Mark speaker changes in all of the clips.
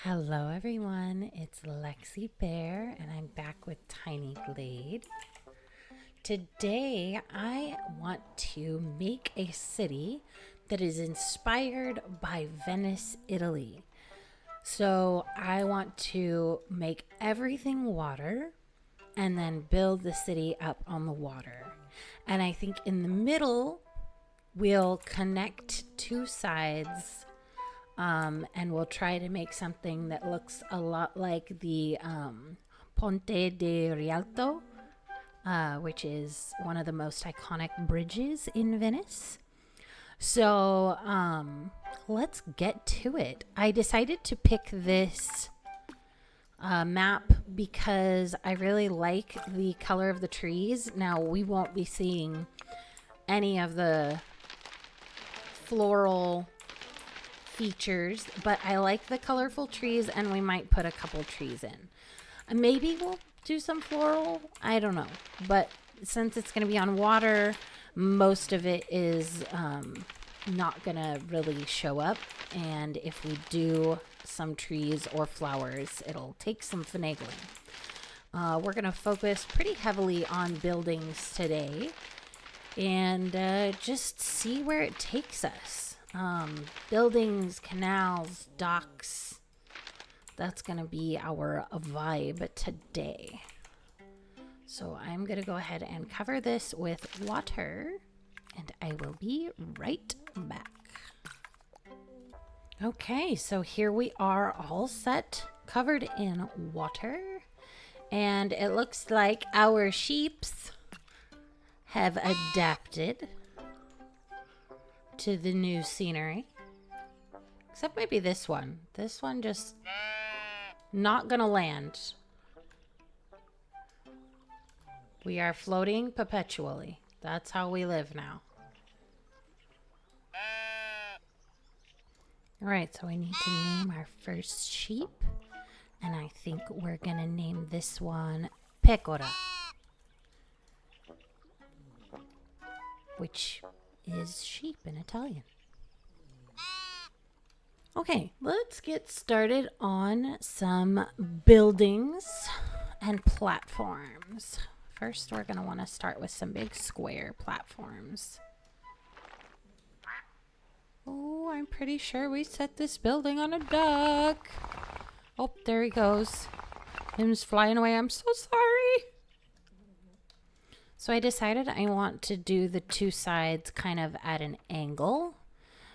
Speaker 1: Hello everyone, it's Lexi Bear and I'm back with Tiny Glade. Today I want to make a city that is inspired by Venice, Italy. So I want to make everything water and then build the city up on the water. And I think in the middle we'll connect two sides, and we'll try to make something that looks a lot like the Ponte De Rialto, which is one of the most iconic bridges in Venice. So let's get to it. I decided to pick this map because I really like the color of the trees. Now, we won't be seeing any of the floral features, but I like the colorful trees, and we might put a couple trees in. Maybe we'll do some floral, I don't know, but since it's going to be on water, most of it is not going to really show up, and if we do some trees or flowers, it'll take some finagling. We're going to focus pretty heavily on buildings today and just see where it takes us. Buildings, canals, docks. That's going to be our vibe today. So I'm going to go ahead and cover this with water, and I will be right back. Okay, so here we are all set, covered in water, and it looks like our sheeps have adapted to the new scenery. Except maybe this one. This one just not gonna land. We are floating perpetually. That's how we live now. Alright, so we need to name our first sheep. And I think we're gonna name this one Pecora, which is sheep in Italian. Okay, let's get started on some buildings and platforms. First, we're going to want to start with some big square platforms. Oh, I'm pretty sure we set this building on a duck. Oh, there he goes. Him's flying away. I'm so sorry. So I decided I want to do the two sides kind of at an angle.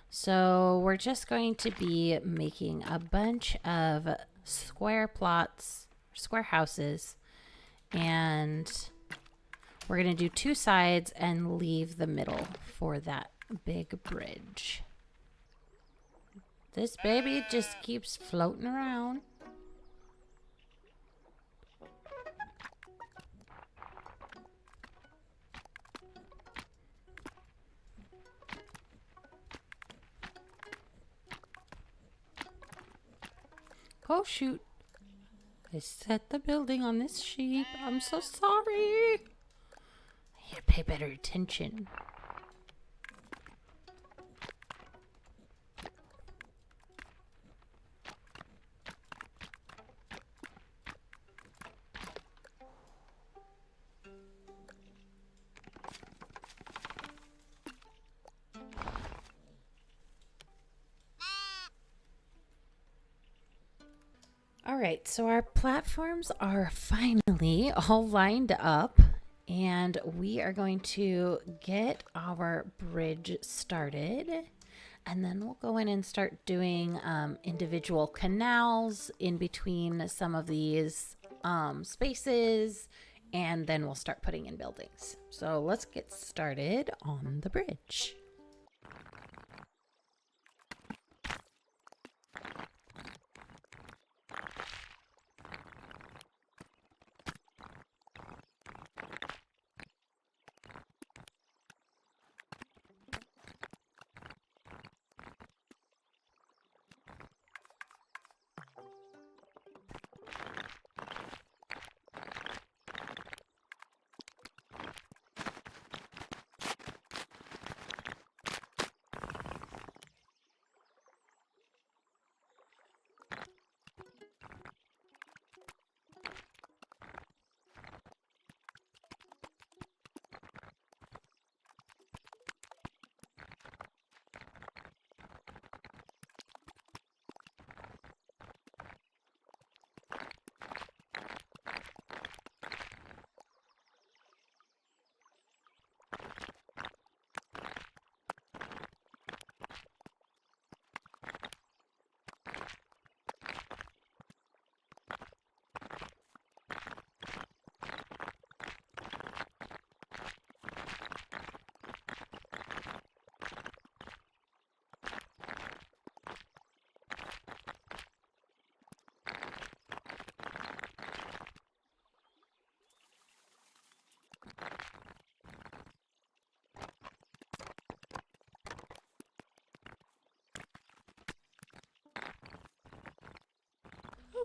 Speaker 1: So we're just going to be making a bunch of square plots, square houses, and we're going to do two sides and leave the middle for that big bridge. This baby just keeps floating around. Oh, shoot. I set the building on this sheep. I'm so sorry. I need to pay better attention. All right, so our platforms are finally all lined up, and we are going to get our bridge started, and then we'll go in and start doing individual canals in between some of these spaces, and then we'll start putting in buildings. So let's get started on the bridge.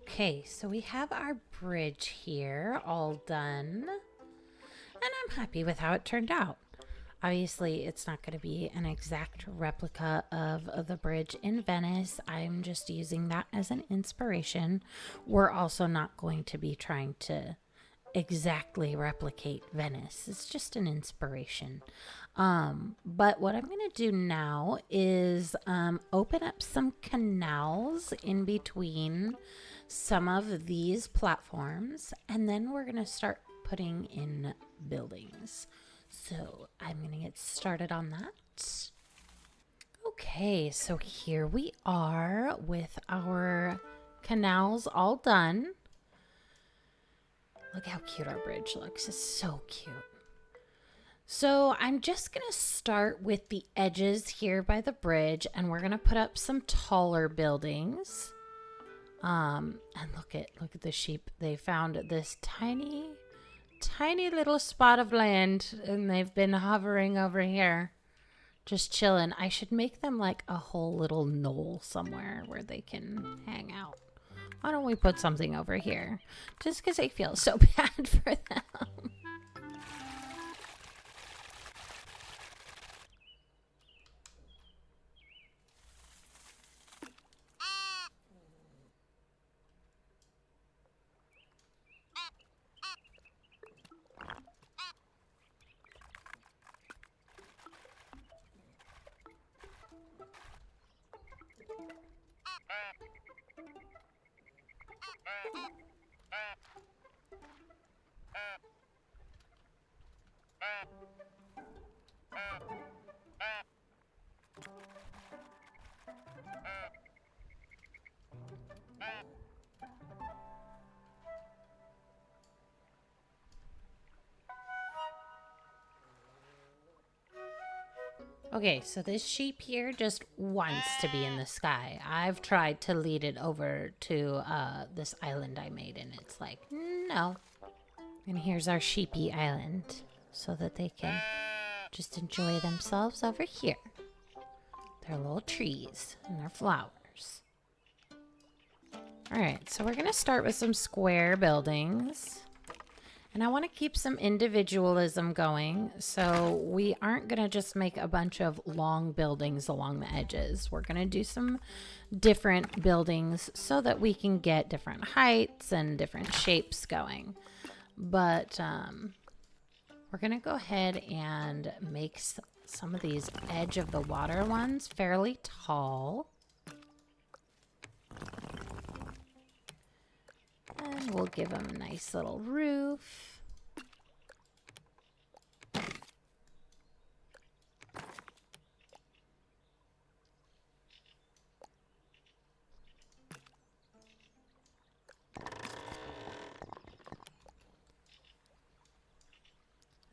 Speaker 1: Okay, so we have our bridge here all done, and I'm happy with how it turned out. Obviously, it's not going to be an exact replica of the bridge in Venice. I'm just using that as an inspiration. We're also not going to be trying to exactly replicate Venice. It's just an inspiration. But what I'm going to do now is open up some canals in between some of these platforms, and then we're going to start putting in buildings. So I'm going to get started on that. Okay, so here we are with our canals all done. Look how cute our bridge looks. It's so cute. So I'm just going to start with the edges here by the bridge, and we're going to put up some taller buildings. And look at the sheep. They found this tiny little spot of land, and they've been hovering over here, just chilling. I should make them like a whole little knoll somewhere where they can hang out. Why don't we put something over here? Just because I feel so bad for them. Okay, so this sheep here just wants to be in the sky. I've tried to lead it over to this island I made, and it's like, no. And here's our sheepy island, so that they can just enjoy themselves over here. Their little trees and their flowers. All right, so we're going to start with some square buildings. And I want to keep some individualism going, so we aren't going to just make a bunch of long buildings along the edges. We're going to do some different buildings so that we can get different heights and different shapes going. But we're going to go ahead and make some of these edge of the water ones fairly tall. And we'll give them a nice little roof.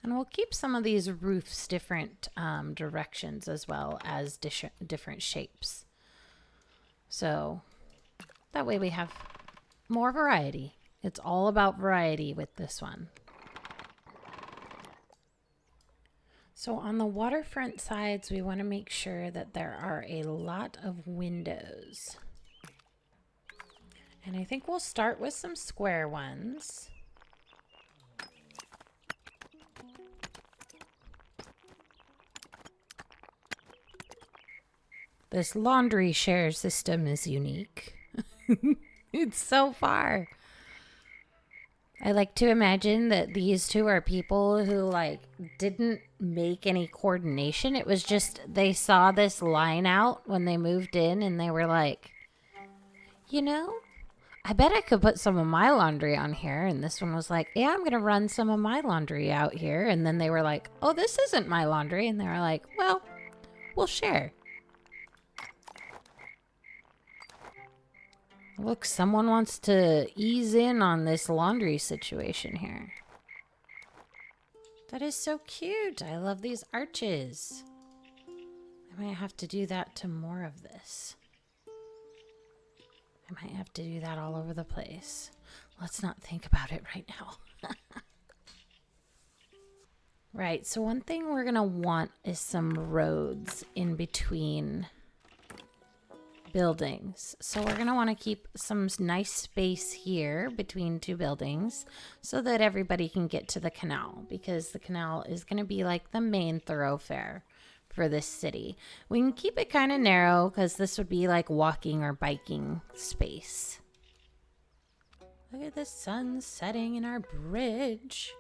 Speaker 1: And we'll keep some of these roofs different directions as well as different shapes. So that way we have more variety. It's all about variety with this one. So on the waterfront sides, we want to make sure that there are a lot of windows. And I think we'll start with some square ones. This laundry share system is unique. It's so far. I like to imagine that these two are people who like didn't make any coordination. It was just they saw this line out when they moved in and they were like, you know, I bet I could put some of my laundry on here. And this one was like, yeah, I'm going to run some of my laundry out here. And then they were like, oh, this isn't my laundry. And they were like, well, we'll share. Look, someone wants to ease in on this laundry situation here. That is so cute. I love these arches. I might have to do that to more of this. I might have to do that all over the place. Let's not think about it right now. Right, so one thing we're going to want is some roads in between buildings. So we're going to want to keep some nice space here between two buildings so that everybody can get to the canal, because the canal is going to be like the main thoroughfare for this city. We can keep it kind of narrow because this would be like walking or biking space. Look at the sun setting in our bridge.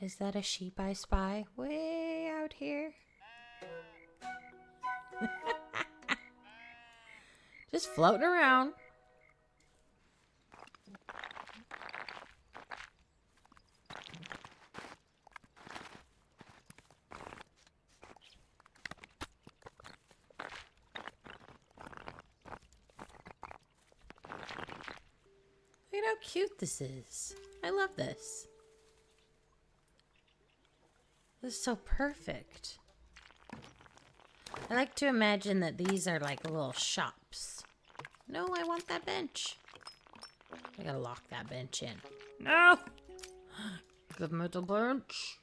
Speaker 1: Is that a sheep I spy way out here? Just floating around. Look at how cute this is. I love this. This is so perfect. I like to imagine that these are like little shops. No, I want that bench. I gotta lock that bench in. No! Give me the bench.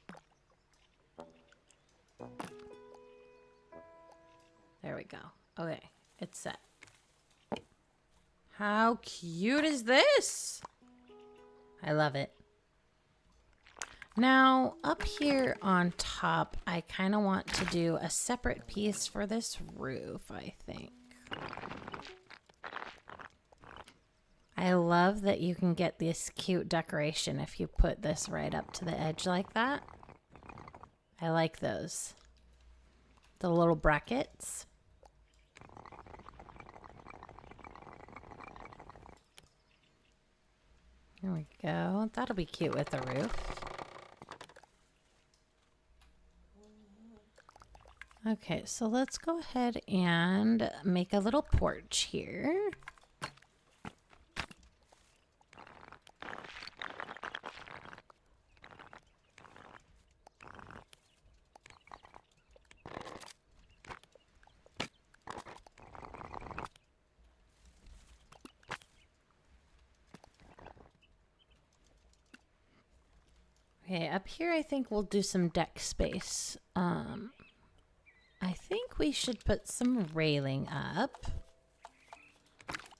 Speaker 1: There we go. Okay, it's set. How cute is this? I love it. Now, up here on top, I kind of want to do a separate piece for this roof, I think. I love that you can get this cute decoration if you put this right up to the edge like that. I like those. The little brackets. There we go. That'll be cute with the roof. Okay, so let's go ahead and make a little porch here. Okay, up here I think we'll do some deck space. I think we should put some railing up.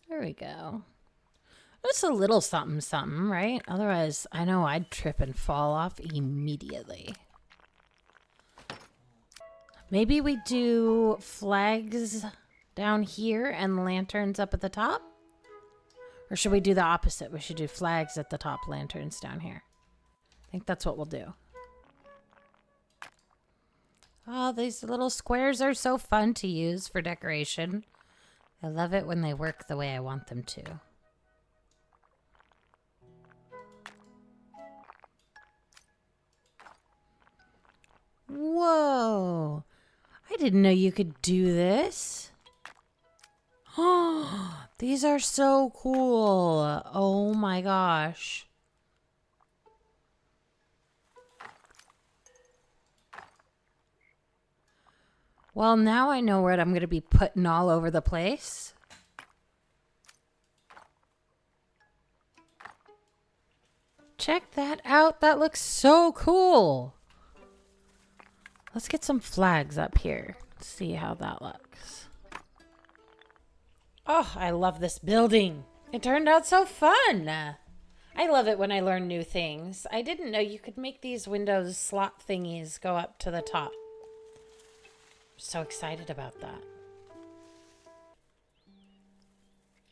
Speaker 1: There we go. Just a little something something, right? Otherwise, I know I'd trip and fall off immediately. Maybe we do flags down here and lanterns up at the top? Or should we do the opposite? We should do flags at the top, lanterns down here. I think that's what we'll do. Oh, these little squares are so fun to use for decoration. I love it when they work the way I want them to. Whoa! I didn't know you could do this. Oh, these are so cool. Oh my gosh. Well, now I know what I'm going to be putting all over the place. Check that out. That looks so cool. Let's get some flags up here. See how that looks. Oh, I love this building. It turned out so fun. I love it when I learn new things. I didn't know you could make these windows slot thingies go up to the top. So excited about that.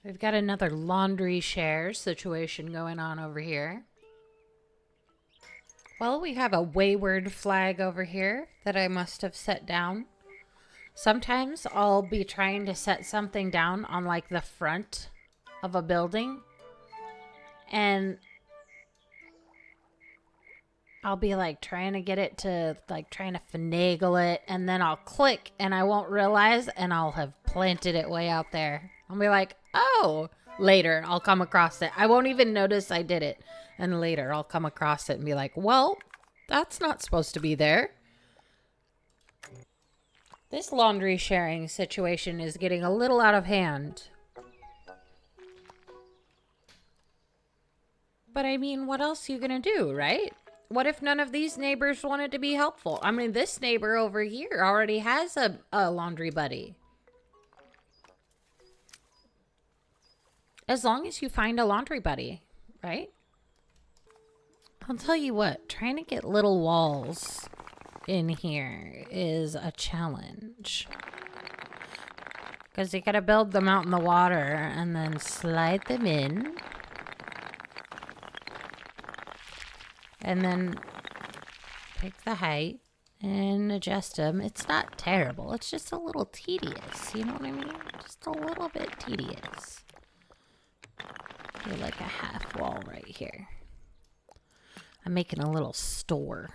Speaker 1: We've got another laundry share situation going on over here. Well, we have a wayward flag over here that I must have set down. Sometimes I'll be trying to set something down on like the front of a building, and I'll be like trying to get it to like trying to finagle it, and then I'll click and I won't realize, and I'll have planted it way out there. I'll be like, oh, later I'll come across it. I won't even notice I did it. And later I'll come across it and be like, well, that's not supposed to be there. This laundry sharing situation is getting a little out of hand. But I mean, what else are you going to do, right? What if none of these neighbors wanted to be helpful? I mean, this neighbor over here already has a laundry buddy. As long as you find a laundry buddy, right? I'll tell you what, trying to get little walls in here is a challenge. Because you gotta build them out in the water and then slide them in. And then pick the height and adjust them. It's not terrible. It's just a little tedious. You know what I mean? Just a little bit tedious. Do like a half wall right here. I'm making a little store.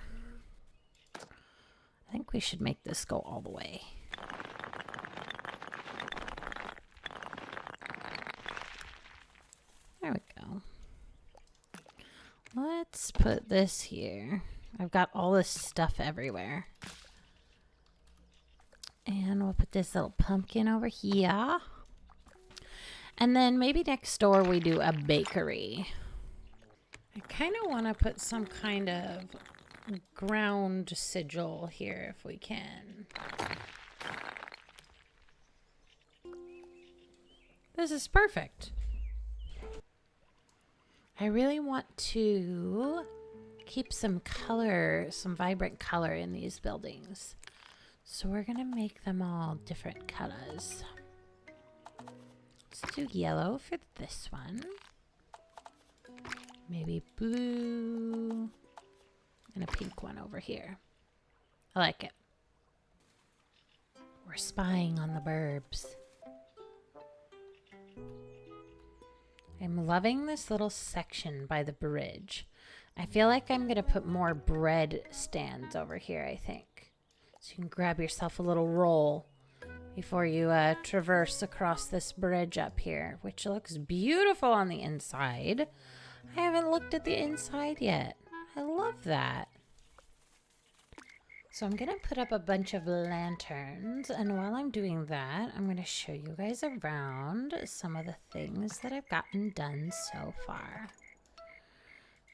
Speaker 1: I think we should make this go all the way. There we go. Let's put this here. I've got all this stuff everywhere. And we'll put this little pumpkin over here. And then maybe next door we do a bakery. I kind of want to put some kind of ground sigil here if we can. This is perfect. I really want to keep some color, some vibrant color in these buildings. So we're going to make them all different colors. Let's do yellow for this one. Maybe blue. And a pink one over here. I like it. We're spying on the burbs. I'm loving this little section by the bridge. I feel like I'm going to put more bread stands over here, I think. So you can grab yourself a little roll before you traverse across this bridge up here, which looks beautiful on the inside. I haven't looked at the inside yet. I love that. So I'm going to put up a bunch of lanterns, and while I'm doing that, I'm going to show you guys around some of the things that I've gotten done so far.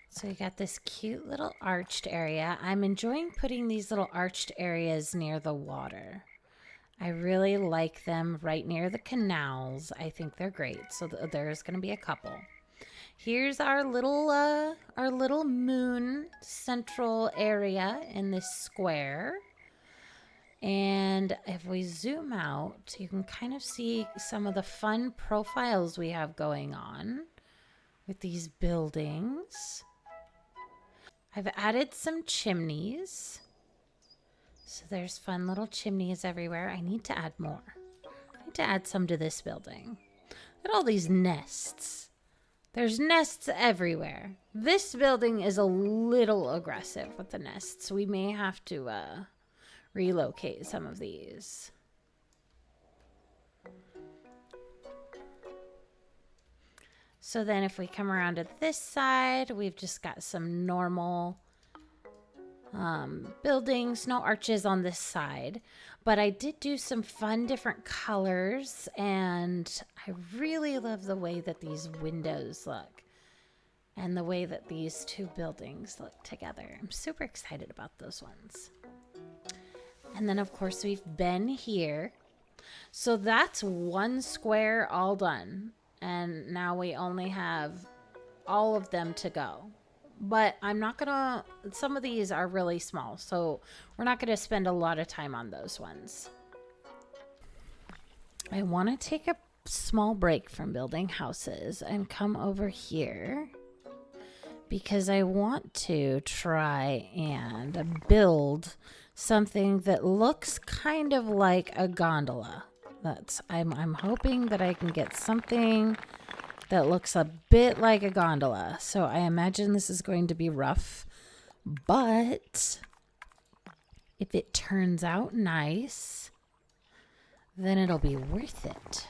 Speaker 1: So you got this cute little arched area. I'm enjoying putting these little arched areas near the water. I really like them right near the canals. I think they're great. So there's going to be a couple. Here's our little moon central area in this square. And if we zoom out, you can kind of see some of the fun profiles we have going on with these buildings. I've added some chimneys. So there's fun little chimneys everywhere. I need to add more. I need to add some to this building. Look at all these nests. There's nests everywhere. This building is a little aggressive with the nests. We may have to relocate some of these. So then if we come around to this side, we've just got some normal buildings, no arches on this side. But I did do some fun different colors, and I really love the way that these windows look and the way that these two buildings look together. I'm super excited about those ones. And then, of course, we've been here. So that's one square all done. And now we only have all of them to go. But I'm not going to, some of these are really small, so we're not going to spend a lot of time on those ones. I want to take a small break from building houses and come over here because I want to try and build something that looks kind of like a gondola. I'm hoping that I can get something that looks a bit like a gondola. So I imagine this is going to be rough, but if it turns out nice, then it'll be worth it.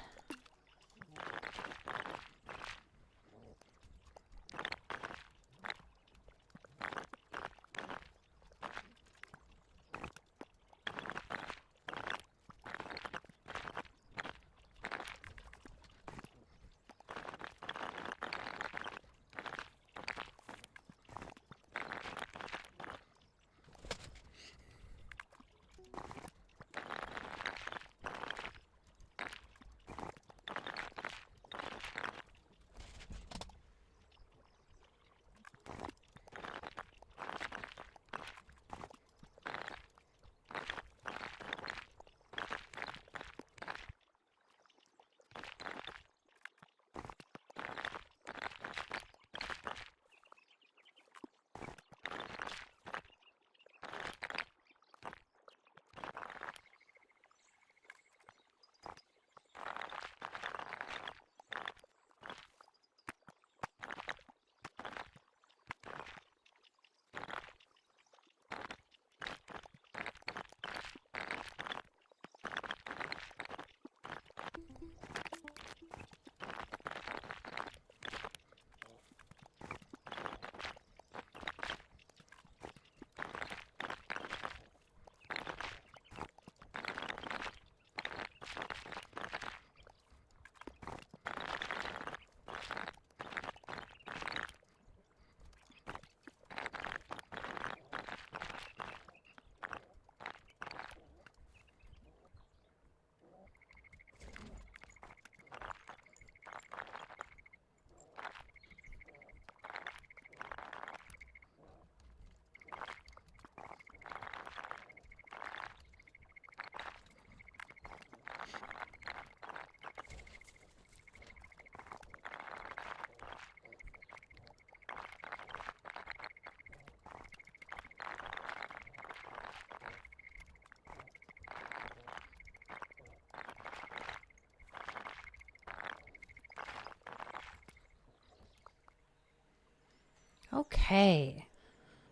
Speaker 1: Okay.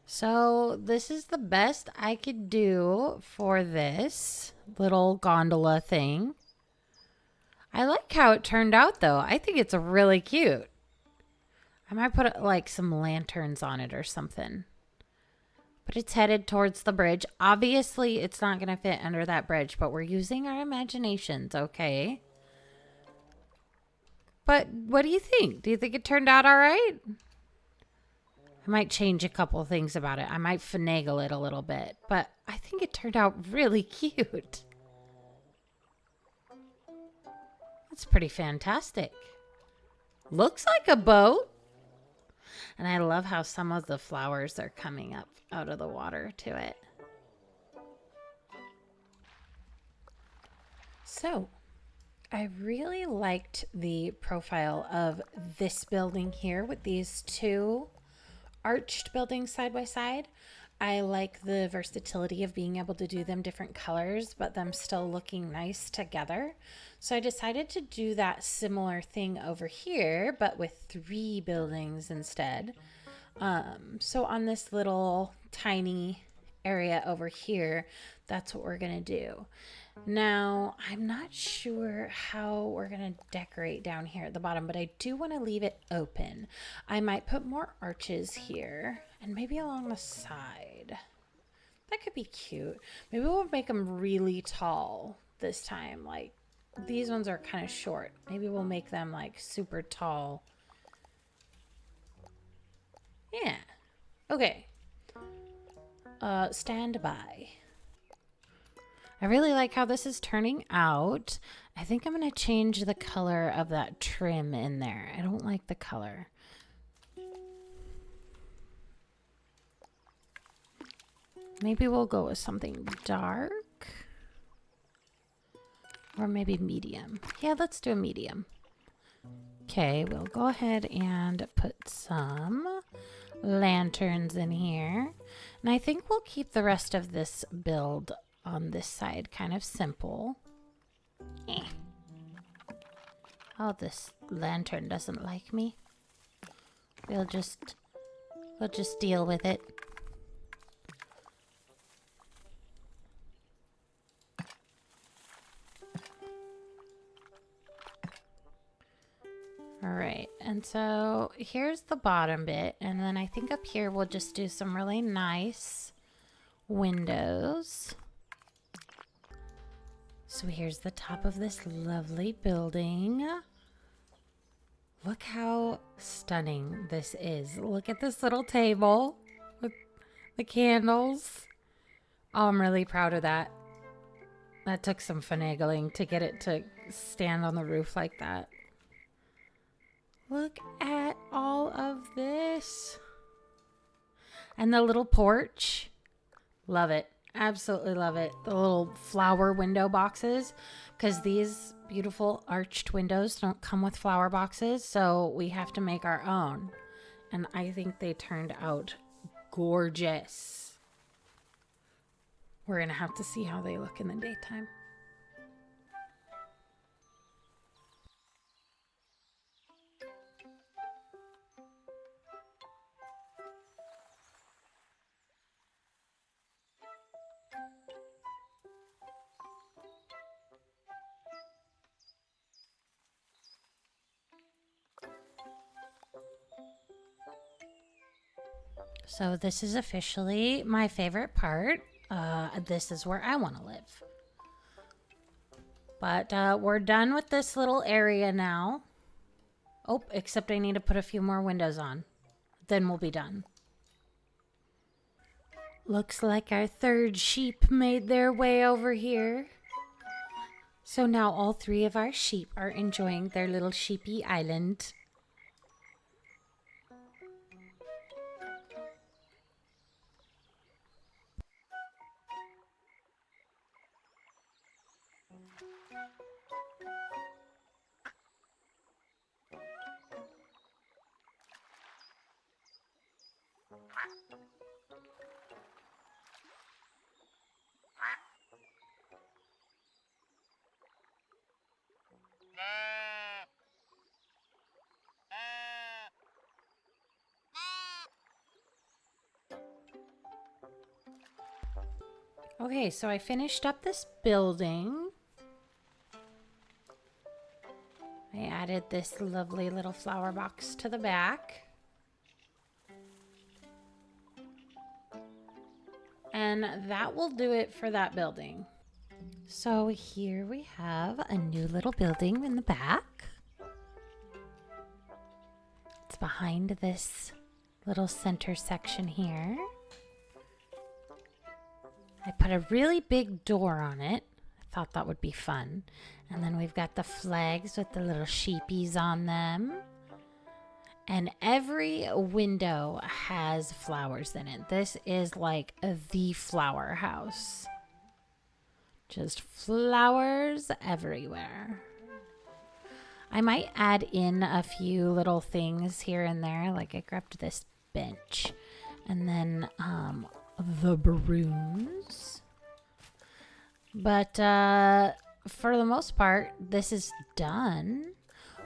Speaker 1: So this is the best I could do for this little gondola thing. I like how it turned out though. I think it's really cute. I might put like some lanterns on it or something. But it's headed towards the bridge. Obviously, it's not going to fit under that bridge, but we're using our imaginations, okay? But what do you think? Do you think it turned out all right? I might change a couple things about it. I might finagle it a little bit, but I think it turned out really cute. It's pretty fantastic. Looks like a boat. And I love how some of the flowers are coming up out of the water to it. So, I really liked the profile of this building here with these two arched buildings side by side. I like the versatility of being able to do them different colors, but them still looking nice together. So I decided to do that similar thing over here, but with 3 buildings instead. So on this little tiny area over here, that's what we're going to do. Now, I'm not sure how we're going to decorate down here at the bottom, but I do want to leave it open. I might put more arches here and maybe along the side. That could be cute. Maybe we'll make them really tall this time. Like, these ones are kind of short. Maybe we'll make them like super tall. Yeah. Okay. Stand by. I really like how this is turning out. I think I'm going to change the color of that trim in there. I don't like the color. Maybe we'll go with something dark. Or maybe medium. Yeah, let's do a medium. Okay, we'll go ahead and put some lanterns in here. And I think we'll keep the rest of this build on this side kind of simple. Oh, this lantern doesn't like me. We'll just deal with it. All right, and so here's the bottom bit, and then I think up here we'll just do some really nice windows. So here's the top of this lovely building. Look how stunning this is. Look at this little table with the candles. Oh, I'm really proud of that. That took some finagling to get it to stand on the roof like that. Look at all of this. And the little porch. Love it. Absolutely love it. The little flower window boxes. Because these beautiful arched windows don't come with flower boxes. So we have to make our own. And I think they turned out gorgeous. We're going to have to see how they look in the daytime. So this is officially my favorite part. This is where I want to live. But we're done with this little area now. Oh, except I need to put a few more windows on. Then we'll be done. Looks like our 3rd sheep made their way over here. So now all 3 of our sheep are enjoying their little sheepy island. Okay, so I finished up this building. I added this lovely little flower box to the back. And that will do it for that building. So here we have a new little building in the back. It's behind this little center section here. I put a really big door on it. I thought that would be fun. And then we've got the flags with the little sheepies on them. And every window has flowers in it. This is like the flower house. Just flowers everywhere. I might add in a few little things here and there. Like I grabbed this bench. And then the balloons. But for the most part, this is done.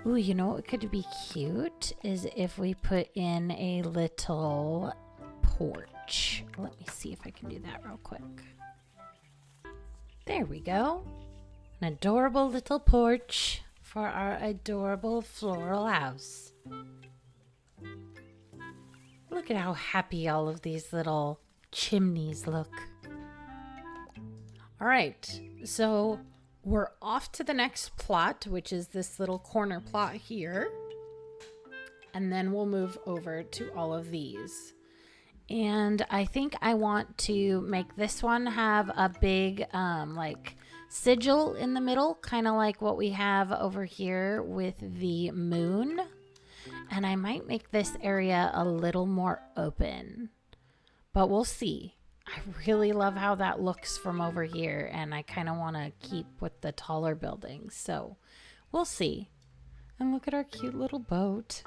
Speaker 1: Ooh, you know what could be cute is if we put in a little porch. Let me see if I can do that real quick. There we go. An adorable little porch for our adorable floral house. Look at how happy all of these little chimneys look. All right, so we're off to the next plot, which is this little corner plot here. And then we'll move over to all of these. And I think I want to make this one have a big like sigil in the middle, kind of like what we have over here with the moon. And I might make this area a little more open, but we'll see. I really love how that looks from over here, and I kind of want to keep with the taller buildings, so we'll see. And look at our cute little boat.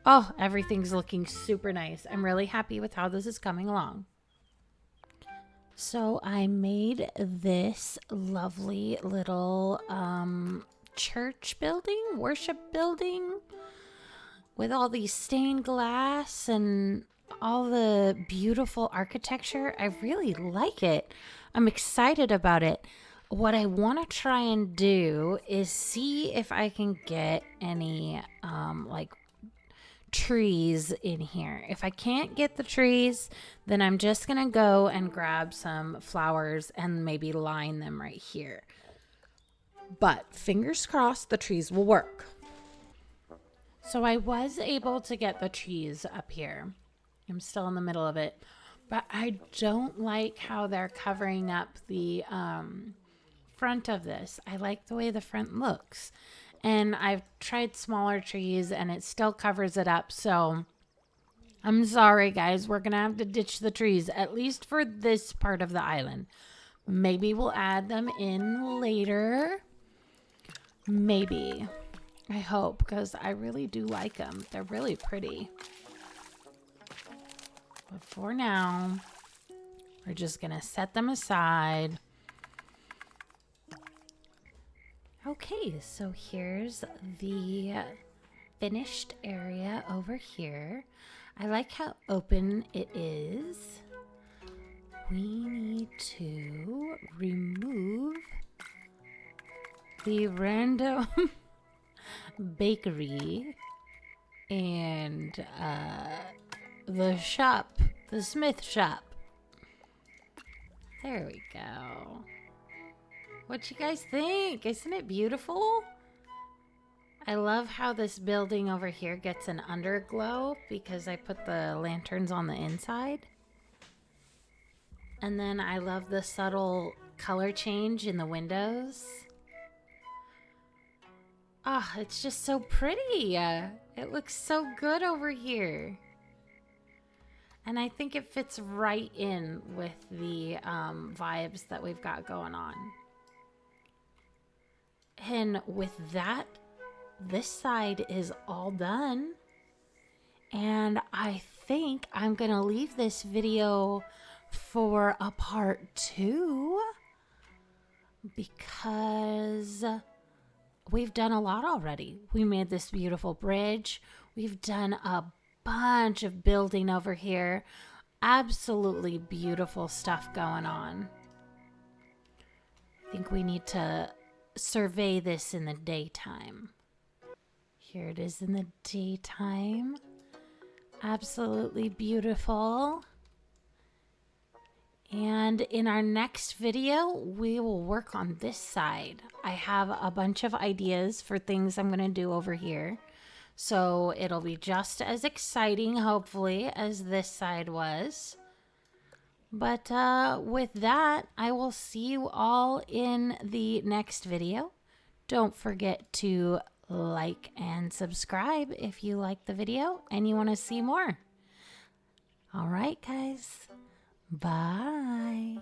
Speaker 1: Oh, everything's looking super nice. I'm really happy with how this is coming along. So I made this lovely little church building, worship building, with all these stained glass and all the beautiful architecture. I really like it. I'm excited about it. What I want to try and do is see if I can get any like trees in here. If I can't get the trees, then I'm just gonna go and grab some flowers and maybe line them right here. But fingers crossed the trees will work. So I was able to get the trees up here. I'm still in the middle of it, but I don't like how they're covering up the front of this. I like the way the front looks, and I've tried smaller trees and it still covers it up. So I'm sorry guys, we're gonna have to ditch the trees, at least for this part of the island. Maybe we'll add them in later. Maybe. I hope, because I really do like them. They're really pretty. But for now, we're just going to set them aside. Okay, so here's the finished area over here. I like how open it is. We need to remove the random bakery and the shop, the Smith shop. There we go. What you guys think? Isn't it beautiful? I love how this building over here gets an underglow because I put the lanterns on the inside. And then I love the subtle color change in the windows. Ah, oh, it's just so pretty. It looks so good over here. And I think it fits right in with the vibes that we've got going on. And with that, this side is all done. And I think I'm going to leave this video for a part 2 because we've done a lot already. We made this beautiful bridge. We've done a bunch of building over here. Absolutely beautiful stuff going on. I think we need to survey this in the daytime. Here it is in the daytime. Absolutely beautiful. And in our next video, we will work on this side. I have a bunch of ideas for things I'm going to do over here. So it'll be just as exciting, hopefully, as this side was. But with that, I will see you all in the next video. Don't forget to like and subscribe if you like the video and you want to see more. All right, guys. Bye.